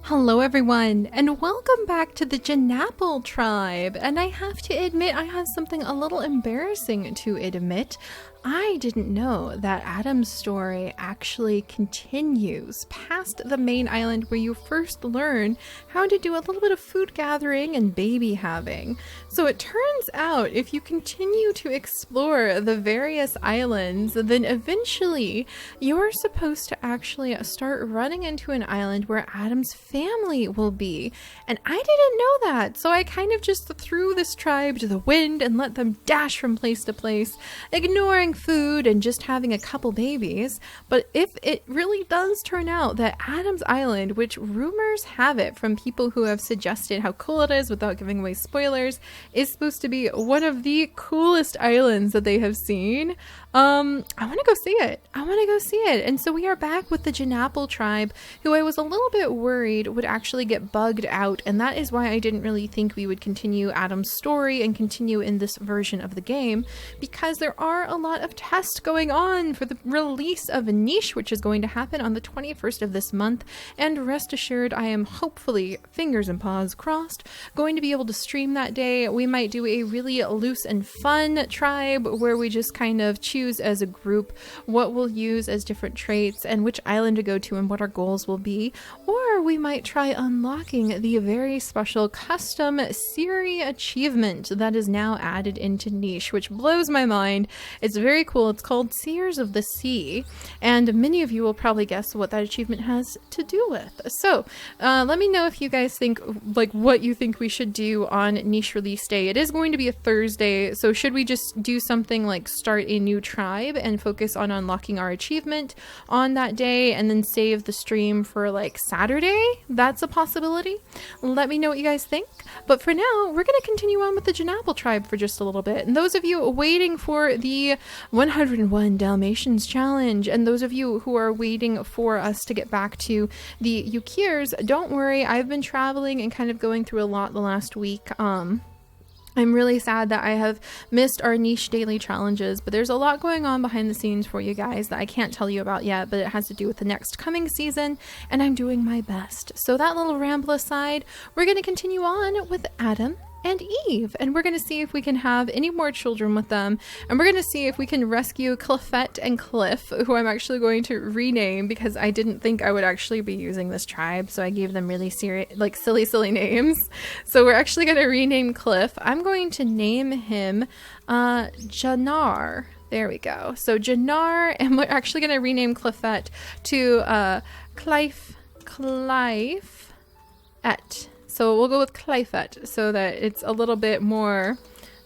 Hello everyone, and welcome back to the Janapple tribe. And I have to admit, I have something a little embarrassing to admit. I didn't know that Adam's story actually continues past the main island where you first learn how to do a little bit of food gathering and baby having. So it turns out if you continue to explore the various islands, then eventually you're supposed to actually start running into an island where Adam's family will be. And I didn't know that, so I kind of just threw this tribe to the wind and let them dash from place to place, ignoring food and just having a couple babies. But if it really does turn out that Adam's Island, which rumors have it from people who have suggested how cool it is without giving away spoilers, is supposed to be one of the coolest islands that they have seen, I want to go see it. And so we are back with the Janapple tribe, who I was a little bit worried would actually get bugged out, and that is why I didn't really think we would continue Adam's story and continue in this version of the game, because there are a lot of tests going on for the release of a niche, which is going to happen on the 21st of this month. And rest assured, I am hopefully, fingers and paws crossed, going to be able to stream that day. We might do a really loose and fun tribe where we just kind of choose as a group what we'll use as different traits and which island to go to and what our goals will be. Or we might try unlocking the very special custom Seri achievement that is now added into niche, which blows my mind. It's very cool. It's called Seers of the Sea, and many of you will probably guess what that achievement has to do with. So let me know if you guys think, like, what you think we should do on niche release day. It is going to be a Thursday, so should we just do something like start a new tribe and focus on unlocking our achievement on that day and then save the stream for like Saturday? That's a possibility. Let me know what you guys think. But for now, we're going to continue on with the Janapple tribe for just a little bit. And those of you waiting for the 101 Dalmatians challenge, and those of you who are waiting for us to get back to the Yukirs, don't worry. I've been traveling and kind of going through a lot the last week. I'm really sad that I have missed our niche daily challenges, but there's a lot going on behind the scenes for you guys that I can't tell you about yet, but it has to do with the next coming season, and I'm doing my best. So that little ramble aside, we're going to continue on with Adam and Eve, and we're going to see if we can have any more children with them, and we're going to see if we can rescue Cliffette and Cliff, who I'm actually going to rename because I didn't think I would actually be using this tribe, so I gave them really silly names. So we're actually going to rename Cliff. I'm going to name him Janar. There we go. So Janar, and we're actually going to rename Cliffette to Clifette. So we'll go with Clifette so that it's a little bit more,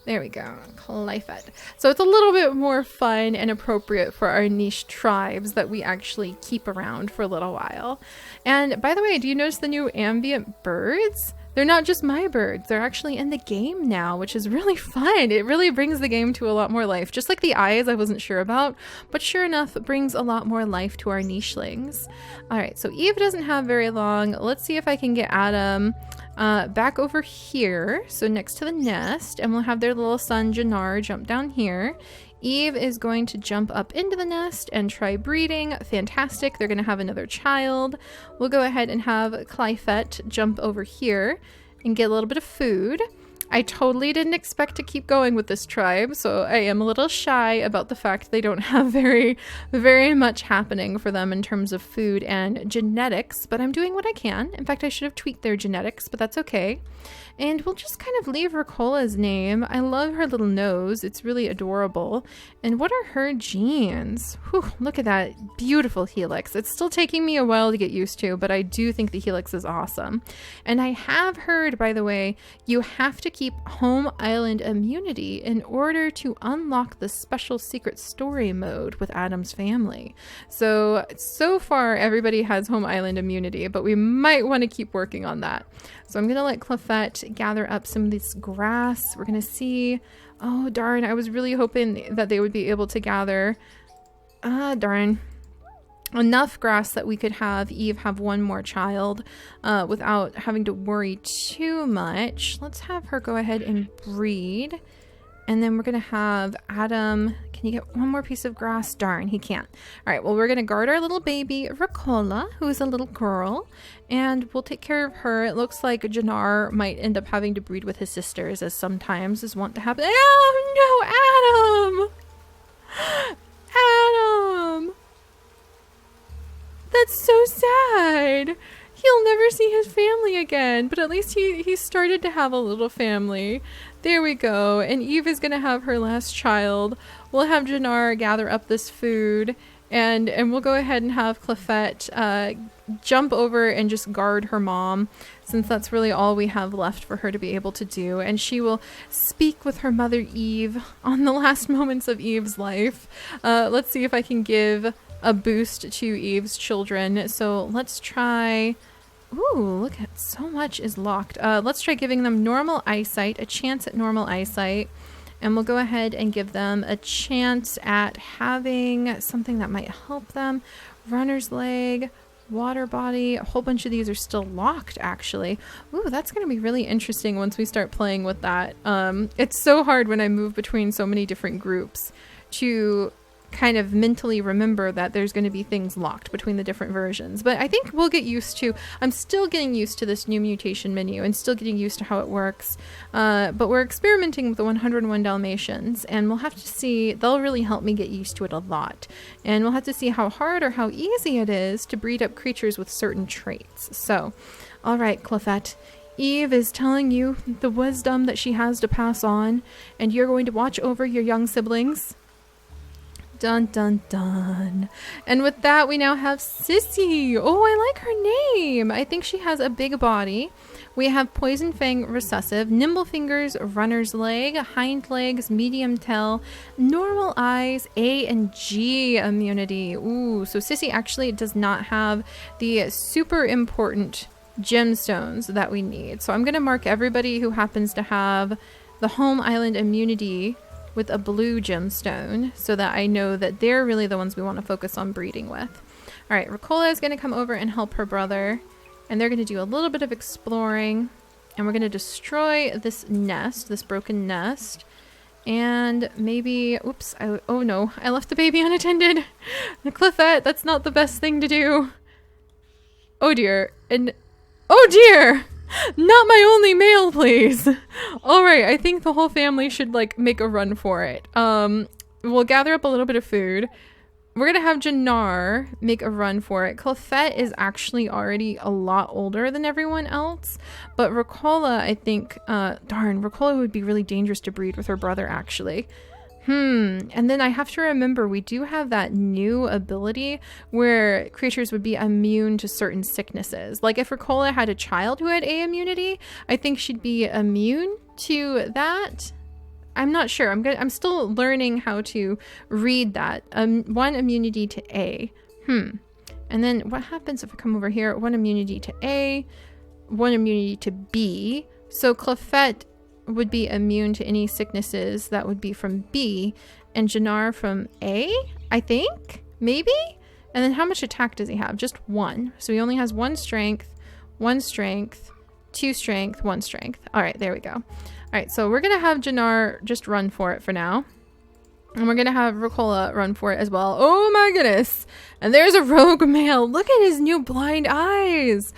there we go, Clifette. So it's a little bit more fun and appropriate for our niche tribes that we actually keep around for a little while. And by the way, do you notice the new ambient birds? They're not just my birds, they're actually in the game now, which is really fun. It really brings the game to a lot more life. Just like the eyes I wasn't sure about, but sure enough, it brings a lot more life to our nichelings. All right, so Eve doesn't have very long. Let's see if I can get Adam back over here, so next to the nest, and we'll have their little son Janar jump down here. Eve is going to jump up into the nest and try breeding. Fantastic. They're going to have another child. We'll go ahead and have Clifette jump over here and get a little bit of food. I totally didn't expect to keep going with this tribe, so I am a little shy about the fact they don't have very much happening for them in terms of food and genetics, but I'm doing what I can. In fact, I should have tweaked their genetics, but that's okay. And we'll just kind of leave Ricola's name. I love her little nose. It's really adorable. And what are her genes? Whew, look at that beautiful helix. It's still taking me a while to get used to, but I do think the helix is awesome. And I have heard, by the way, you have to keep home island immunity in order to unlock the special secret story mode with Adam's family. So far everybody has home island immunity, but we might want to keep working on that. So I'm going to let Cliffette gather up some of this grass. We're going to see. Oh, darn. I was really hoping that they would be able to gather, darn, enough grass that we could have Eve have one more child without having to worry too much. Let's have her go ahead and breed. And then we're going to have Adam. Can you get one more piece of grass? Darn, he can't. All right, well, we're going to guard our little baby, Ricola, who is a little girl, and we'll take care of her. It looks like Jannar might end up having to breed with his sisters, as sometimes is wont to happen. Oh, no, Adam! Adam! That's so sad. He'll never see his family again, but at least he started to have a little family. There we go. And Eve is going to have her last child. We'll have Jannar gather up this food, and we'll go ahead and have Clefette jump over and just guard her mom, since that's really all we have left for her to be able to do. And she will speak with her mother Eve on the last moments of Eve's life. Let's see if I can give a boost to Eve's children. So let's try... Ooh, look at so much is locked. Let's try giving them normal eyesight, a chance at normal eyesight. And we'll go ahead and give them a chance at having something that might help them. Runner's leg, water body. A whole bunch of these are still locked, actually. Ooh, that's going to be really interesting once we start playing with that. It's so hard when I move between so many different groups to kind of mentally remember that there's going to be things locked between the different versions. But I think we'll get used to... I'm still getting used to this new mutation menu and still getting used to how it works. But we're experimenting with the 101 Dalmatians, and we'll have to see... They'll really help me get used to it a lot. And we'll have to see how hard or how easy it is to breed up creatures with certain traits. So, all right, Clefette. Eve is telling you the wisdom that she has to pass on, and you're going to watch over your young siblings. Dun dun dun. And with that, we now have Sissy. Oh, I like her name. I think she has a big body. We have Poison Fang recessive, nimble fingers, runner's leg, hind legs, medium tail, normal eyes, A and G immunity. Ooh, so Sissy actually does not have the super important gemstones that we need. So I'm going to mark everybody who happens to have the home island immunity with a blue gemstone, so that I know that they're really the ones we want to focus on breeding with. All right, Ricola is going to come over and help her brother, and they're going to do a little bit of exploring, and we're going to destroy this nest, this broken nest, and maybe, oops, oh no, I left the baby unattended. Clefette, that's not the best thing to do. Oh dear, and oh dear! Not my only male, please. All right, I think the whole family should like make a run for it. We'll gather up a little bit of food. We're gonna have Jannar make a run for it. Clefette is actually already a lot older than everyone else, but Ricola, I think, darn, Ricola would be really dangerous to breed with her brother, actually. And then I have to remember we do have that new ability where creatures would be immune to certain sicknesses. Like if Ricola had a child who had A immunity, I think she'd be immune to that. I'm not sure. I'm still learning how to read that. One immunity to A. And then what happens if I come over here? One immunity to A, one immunity to B. So Clefette would be immune to any sicknesses that would be from B, and Jannar from A, I think? Maybe? And then how much attack does he have? Just one. So he only has one strength, two strength, one strength. All right, there we go. All right, so we're going to have Jannar just run for it for now. And we're going to have Ricola run for it as well. Oh my goodness. And there's a rogue male. Look at his new blind eyes.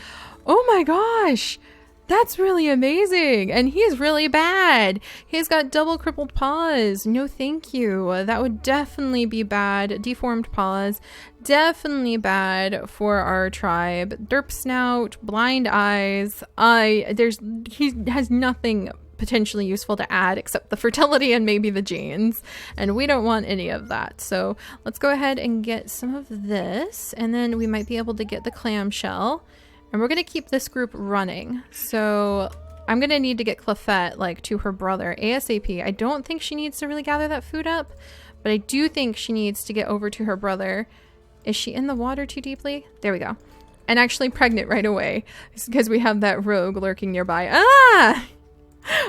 Oh my gosh. That's really amazing. And he's really bad. He's got double crippled paws. No, thank you. That would definitely be bad. Deformed paws. Definitely bad for our tribe. Derp snout, blind eyes. He has nothing potentially useful to add except the fertility and maybe the genes. And we don't want any of that. So let's go ahead and get some of this. And then we might be able to get the clamshell. And we're going to keep this group running. So I'm going to need to get Clefette like to her brother ASAP. I don't think she needs to really gather that food up, but I do think she needs to get over to her brother. Is she in the water too deeply? There we go. And actually pregnant right away because we have that rogue lurking nearby. Ah!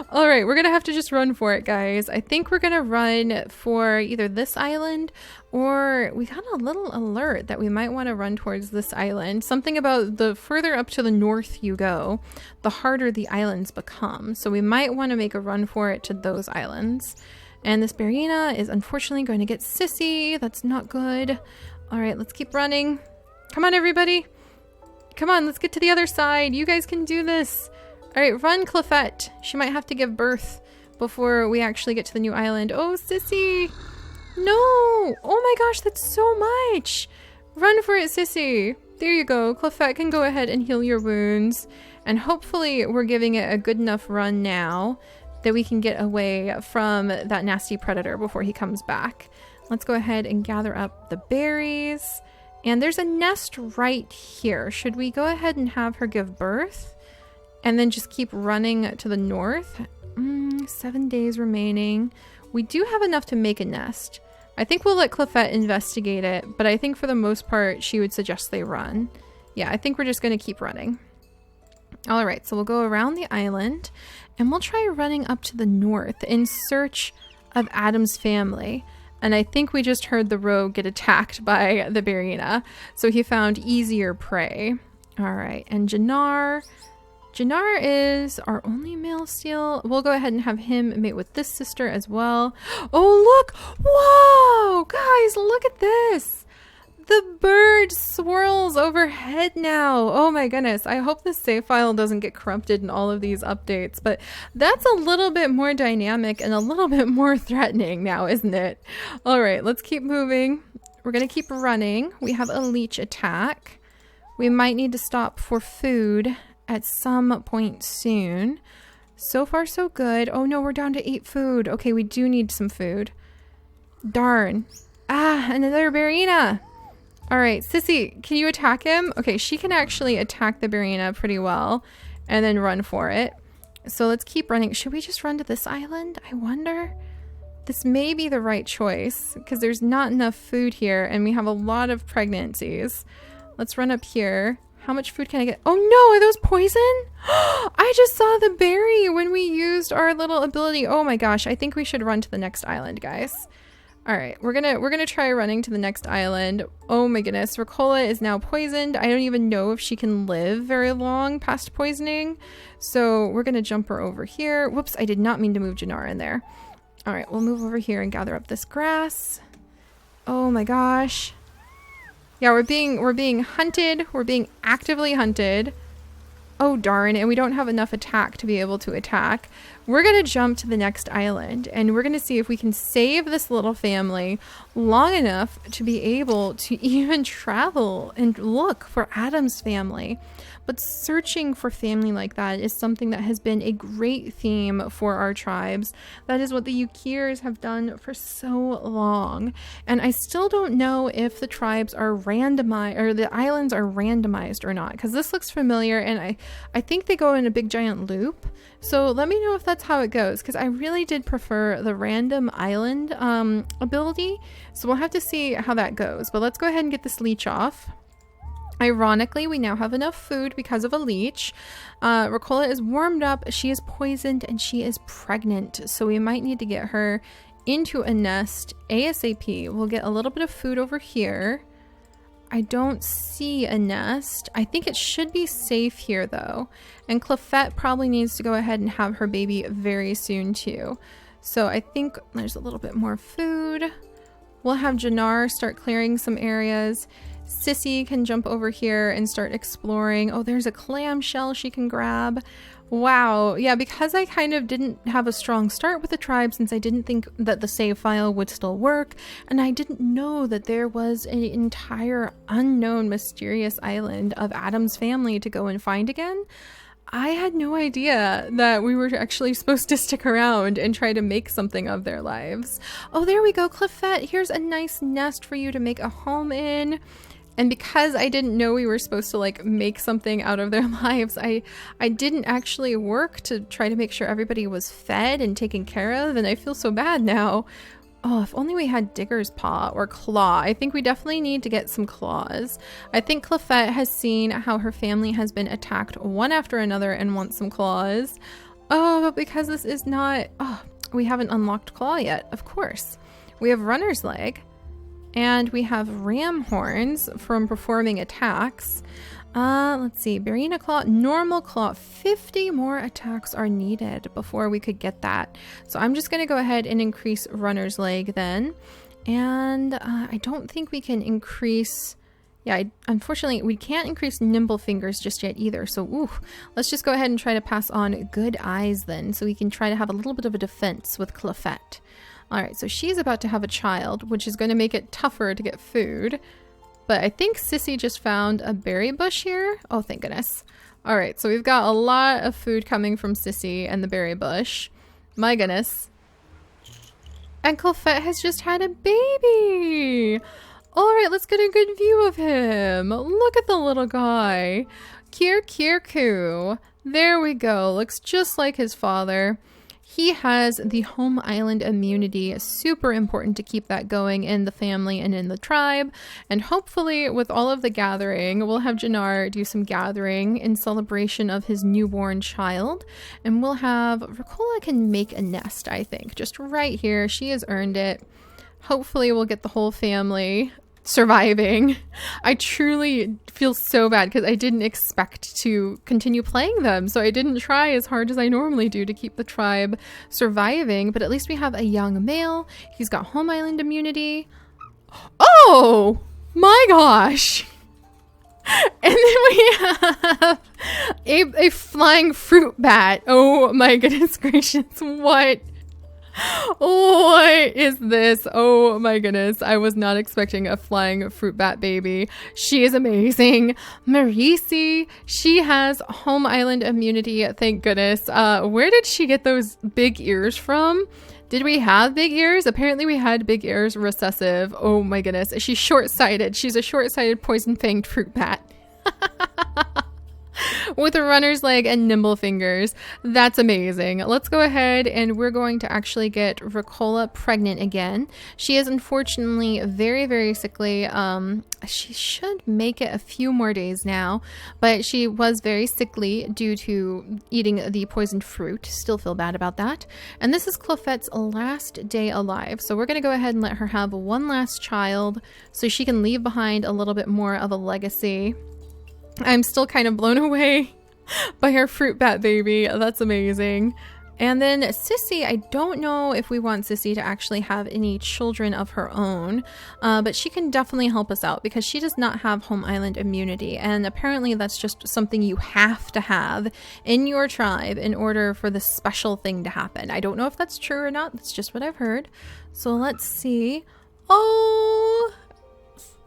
All right, we're going to have to just run for it, guys. I think we're going to run for either this island or we got a little alert that we might want to run towards this island. Something about the further up to the north you go, the harder the islands become. So we might want to make a run for it to those islands. And this Barina is unfortunately going to get Sissy. That's not good. All right, let's keep running. Come on, everybody. Come on, let's get to the other side. You guys can do this. All right, run, Clefette. She might have to give birth before we actually get to the new island. Oh, Sissy. No. Oh my gosh, that's so much. Run for it, Sissy. There you go. Clefette can go ahead and heal your wounds. And hopefully we're giving it a good enough run now that we can get away from that nasty predator before he comes back. Let's go ahead and gather up the berries. And there's a nest right here. Should we go ahead and have her give birth? And then just keep running to the north? 7 days remaining. We do have enough to make a nest. I think we'll let Clefette investigate it, but I think for the most part, she would suggest they run. Yeah, I think we're just going to keep running. All right, so we'll go around the island and we'll try running up to the north in search of Adam's family. And I think we just heard the rogue get attacked by the Barina, so he found easier prey. All right, and Jannar is our only male seal. We'll go ahead and have him mate with this sister as well. Oh, look! Whoa! Guys, look at this! The bird swirls overhead now. Oh my goodness. I hope the save file doesn't get corrupted in all of these updates, but that's a little bit more dynamic and a little bit more threatening now, isn't it? All right, let's keep moving. We're going to keep running. We have a leech attack. We might need to stop for food at some point soon. So far, so good. Oh no, we're down to 8 food. Okay, we do need some food. Darn. Ah, another Barina. All right, Sissy, can you attack him? Okay, she can actually attack the Barina pretty well and then run for it. So let's keep running. Should we just run to this island? I wonder. This may be the right choice because there's not enough food here and we have a lot of pregnancies. Let's run up here. How much food can I get? Oh no, are those poison? I just saw the berry when we used our little ability. Oh my gosh, I think we should run to the next island, guys. All right, we're gonna try running to the next island. Oh my goodness, Ricola is now poisoned. I don't even know if she can live very long past poisoning. So we're gonna jump her over here. Whoops, I did not mean to move Jannar in there. All right, we'll move over here and gather up this grass. Oh my gosh. Yeah, we're being hunted. We're being actively hunted. Oh darn, and we don't have enough attack to be able to attack. We're gonna jump to the next island and we're gonna see if we can save this little family long enough to be able to even travel and look for Adam's family. But searching for family like that is something that has been a great theme for our tribes. That is what the Yukiers have done for so long. And I still don't know if the tribes are randomized or the islands are randomized or not, because this looks familiar and I think they go in a big giant loop. So let me know if that's how it goes, because I really did prefer the random island ability. So we'll have to see how that goes. But let's go ahead and get this leech off. Ironically, we now have enough food because of a leech. Ricola is warmed up, she is poisoned, and she is pregnant. So we might need to get her into a nest ASAP. We'll get a little bit of food over here. I don't see a nest. I think it should be safe here though. And Clefette probably needs to go ahead and have her baby very soon too. So I think there's a little bit more food. We'll have Jannar start clearing some areas. Sissy can jump over here and start exploring. Oh, there's a clamshell she can grab. Wow. Yeah, because I kind of didn't have a strong start with the tribe, since I didn't think that the save file would still work, and I didn't know that there was an entire unknown mysterious island of Adam's family to go and find again. I had no idea that we were actually supposed to stick around and try to make something of their lives. Oh, there we go, Clefette. Here's a nice nest for you to make a home in. And because I didn't know we were supposed to like make something out of their lives, I didn't actually work to try to make sure everybody was fed and taken care of, and I feel so bad now. Oh, if only we had Digger's Paw or Claw. I think we definitely need to get some claws. I think Clefette has seen how her family has been attacked one after another and wants some claws. Oh, but because this is not... Oh, we haven't unlocked Claw yet, of course. We have Runner's Leg. And we have ram horns from performing attacks. Let's see. Barina Claw, normal claw. 50 more attacks are needed before we could get that. So I'm just going to go ahead and increase Runner's Leg then. And I don't think we can increase... Yeah, unfortunately, we can't increase Nimble Fingers just yet either. So, ooh, let's just go ahead and try to pass on Good Eyes then. So we can try to have a little bit of a defense with Clefette. Alright, so she's about to have a child, which is going to make it tougher to get food. But I think Sissy just found a berry bush here. Oh, thank goodness. All right, so we've got a lot of food coming from Sissy and the berry bush. My goodness. And Clefette has just had a baby. All right, let's get a good view of him. Look at the little guy. Kirku. There we go. Looks just like his father. He has the home island immunity. Super important to keep that going in the family and in the tribe. And hopefully with all of the gathering, we'll have Jannar do some gathering in celebration of his newborn child. And we'll have... Ricola can make a nest, I think. Just right here. She has earned it. Hopefully we'll get the whole family surviving. I truly feel so bad because I didn't expect to continue playing them, so I didn't try as hard as I normally do to keep the tribe surviving, but at least we have a young male. He's got home island immunity. Oh my gosh! And then we have a flying fruit bat. Oh my goodness gracious, what? What is this? Oh my goodness. I was not expecting a flying fruit bat baby. She is amazing. Marisi, she has home island immunity. Thank goodness. Where did she get those big ears from? Did we have big ears? Apparently we had big ears recessive. Oh my goodness. She's short-sighted. She's a short-sighted poison-fanged fruit bat. With a runner's leg and nimble fingers. That's amazing. Let's go ahead and we're going to actually get Ricola pregnant again. She is unfortunately very, very sickly. She should make it a few more days now, but she was very sickly due to eating the poisoned fruit. Still feel bad about that. And this is Clefette's last day alive. So we're going to go ahead and let her have one last child so she can leave behind a little bit more of a legacy. I'm still kind of blown away by her fruit bat baby. That's amazing. And then Sissy, I don't know if we want Sissy to actually have any children of her own, but she can definitely help us out because she does not have home island immunity. And apparently that's just something you have to have in your tribe in order for this special thing to happen. I don't know if that's true or not. That's just what I've heard. So let's see.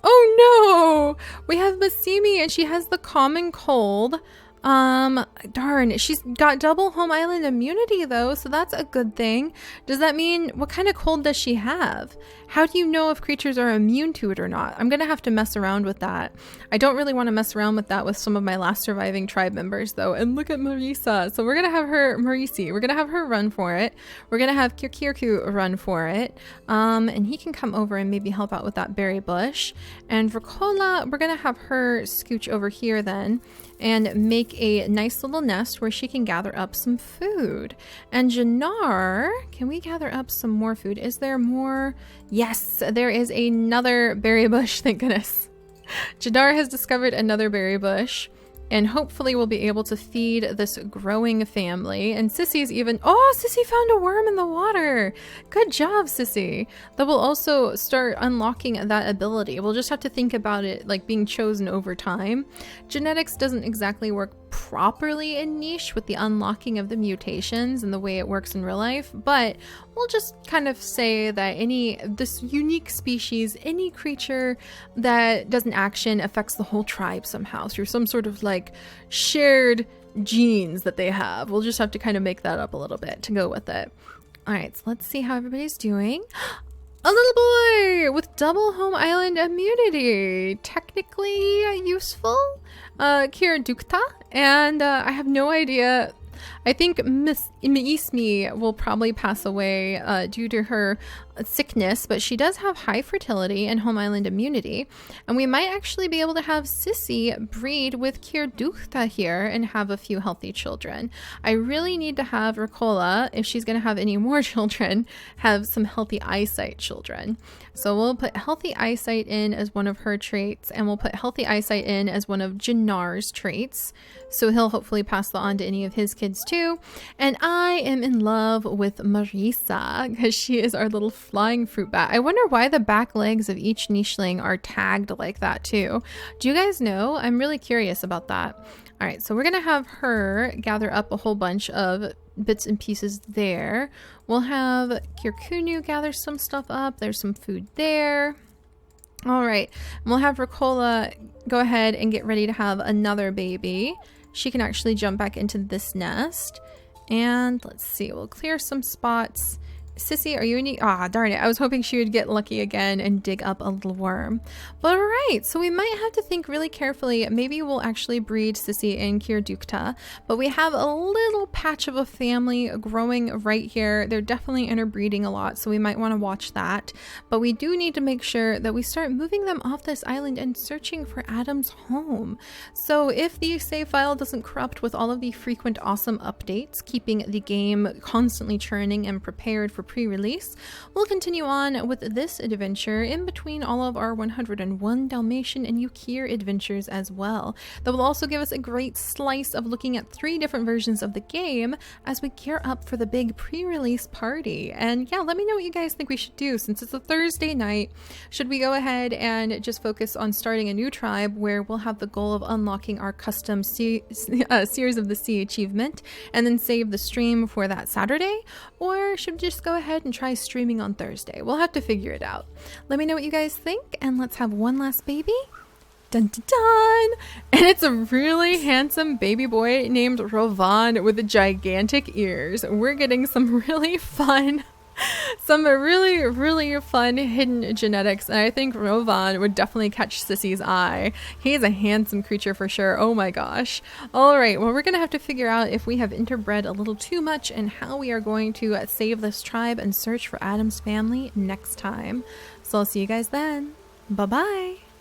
Oh no! We have Basimi and she has the common cold. Darn, she's got double home island immunity though, so that's a good thing. Does that mean, what kind of cold does she have? How do you know if creatures are immune to it or not? I'm gonna have to mess around with that. I don't really want to mess around with that with some of my last surviving tribe members though. And look at Marisa. So we're gonna have her, Marisi, we're gonna have her run for it. We're gonna have Kirku run for it. And he can come over and maybe help out with that berry bush. And Ricola, we're gonna have her scooch over here then and make a nice little nest where she can gather up some food. And Jannar, can we gather up some more food? Is there more? Yes, there is another berry bush, thank goodness. Jannar has discovered another berry bush. And hopefully we'll be able to feed this growing family. And Sissy's even... Oh, Sissy found a worm in the water. Good job, Sissy. That will also start unlocking that ability. We'll just have to think about it like being chosen over time. Genetics doesn't exactly work properly in niche with the unlocking of the mutations and the way it works in real life, but we'll just kind of say that this unique species, any creature that does an action affects the whole tribe somehow through some sort of like shared genes that they have. We'll just have to kind of make that up a little bit to go with it. All right, so let's see how everybody's doing. A little boy with double home island immunity. Technically useful. Kira Dukta. And I have no idea. I think Miss Ismi will probably pass away due to her sickness, but she does have high fertility and home island immunity, and we might actually be able to have Sissy breed with Kirduchta here and have a few healthy children. I really need to have Ricola, if she's going to have any more children, have some healthy eyesight children. So we'll put healthy eyesight in as one of her traits, and we'll put healthy eyesight in as one of Janar's traits, so he'll hopefully pass that on to any of his kids too. And I am in love with Marisa because she is our little flying fruit bat. I wonder why the back legs of each nicheling are tagged like that too. Do you guys know? I'm really curious about that. All right, so we're gonna have her gather up a whole bunch of bits and pieces there. We'll have Kirkunu gather some stuff up. There's some food there. All right, we'll have Ricola go ahead and get ready to have another baby. She can actually jump back into this nest. And let's see, we'll clear some spots. Sissy, are you any... Ah, darn it. I was hoping she would get lucky again and dig up a little worm. But all right, so we might have to think really carefully. Maybe we'll actually breed Sissy and Kirdukta. But we have a little patch of a family growing right here. They're definitely interbreeding a lot, so we might want to watch that. But we do need to make sure that we start moving them off this island and searching for Adam's home. So if the save file doesn't corrupt with all of the frequent awesome updates, keeping the game constantly churning and prepared for pre-release, we'll continue on with this adventure in between all of our 101 Dalmatian and Yukir adventures as well. That will also give us a great slice of looking at 3 different versions of the game as we gear up for the big pre-release party. And yeah, let me know what you guys think we should do since it's a Thursday night. Should we go ahead and just focus on starting a new tribe where we'll have the goal of unlocking our custom Seers of the Sea achievement and then save the stream for that Saturday? Or should we just go ahead and try streaming on Thursday? We'll have to figure it out. Let me know what you guys think, and let's have one last baby. Dun dun dun! And it's a really handsome baby boy named Rovan with gigantic ears. We're getting some really fun hidden genetics, and I think Rovan would definitely catch Sissy's eye. He's a handsome creature for sure. Oh my gosh. All right, well, we're gonna have to figure out if we have interbred a little too much and how we are going to save this tribe and search for Adam's family next time. So I'll see you guys then. Bye bye.